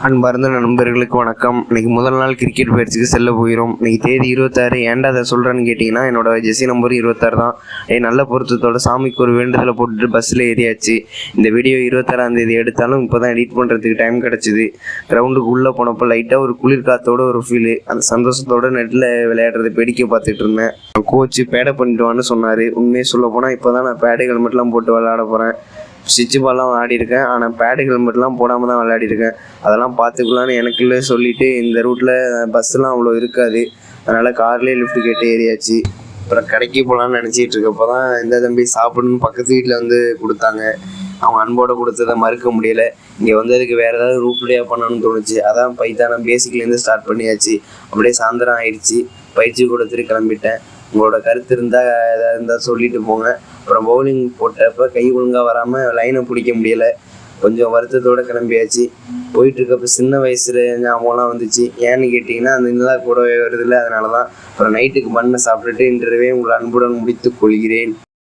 அன்பார்ந்த நண்பர்களுக்கு வணக்கம். இன்னைக்கு முதல் நாள் கிரிக்கெட் பயிற்சிக்கு செல்ல போகிறோம். இன்னைக்கு தேதி 26. ஏன்டா அதை சொல்கிறேன்னு கேட்டிங்கன்னா, என்னோட ஜெர்சி நம்பர் 26 தான். நல்ல பொருத்தத்தோட சாமிக்கு ஒரு வேண்டுதலை போட்டுட்டு பஸ்ஸில் ஏறியாச்சு. இந்த வீடியோ 26ஆம் தேதி எடுத்தாலும் இப்போ தான் எடிட் பண்ணுறதுக்கு டைம் கிடச்சிது. கிரவுண்டுக்கு உள்ளே போனப்போ லைட்டாக ஒரு குளிர் காற்றோட ஒரு ஃபீலு, அந்த சந்தோஷத்தோட நெட்டில் விளையாடுறத வேடிக்கை பார்த்துட்டு இருந்தேன். கோச்சு பேடை பண்ணிட்டு வான்னு சொன்னார். உண்மையை சொல்ல போனால் இப்போ தான் நான் பேடு ஹெல்மெட்லாம் போட்டு விளையாட போகிறேன். ஸ்டிச்சு பால்லாம் விளையாடிருக்கேன், ஆனால் பேடு ஹெல்மெட்லாம் போடாமல் தான் விளையாடிருக்கேன். அதெல்லாம் பார்த்துக்கலான்னு எனக்குள்ளே சொல்லிவிட்டு, இந்த ரூட்டில் பஸ்ஸெலாம் அவ்வளோ இருக்காது, அதனால் கார்லேயே லிஃப்ட் கேட்டு ஏறியாச்சு. அப்புறம் கடைக்கு போகலான்னு நினச்சிட்டு இருக்கப்போ தான் இந்த தம்பி சாப்பிடணுன்னு பக்கத்து வீட்டில் வந்து கொடுத்தாங்க. அவங்க அன்போடு கொடுத்ததை மறுக்க முடியலை. இங்கே வந்ததுக்கு வேறு ஏதாவது ரூப்லேயே பண்ணணும்னு தோணுச்சு. அதான் பைத்தான பேசிக்லேருந்து ஸ்டார்ட் பண்ணியாச்சு. அப்படியே சாயந்தரம் ஆயிடுச்சு. பயிற்சி கொடுத்துட்டு கிளம்பிட்டேன். உங்களோட கருத்து இருந்தால் எதாவது இருந்தால் சொல்லிட்டு போங்க. அப்புறம் பவுலிங் போட்டப்போ கை ஒழுங்காக வராமல் லைனை பிடிக்க முடியலை. கொஞ்சம் வருத்தத்தோடு கிளம்பியாச்சு. போயிட்டுருக்கப்போ சின்ன வயசில் ஞாபகம்லாம் வந்துச்சு. ஏன்னு கேட்டிங்கன்னா, அந்த நிலா கூடவே வருதில்ல, அதனால தான். அப்புறம் நைட்டுக்கு பண்ணை சாப்பிட்டுட்டு இன்றைவே உங்களை அன்புடன் முடித்துக் கொள்கிறேன்.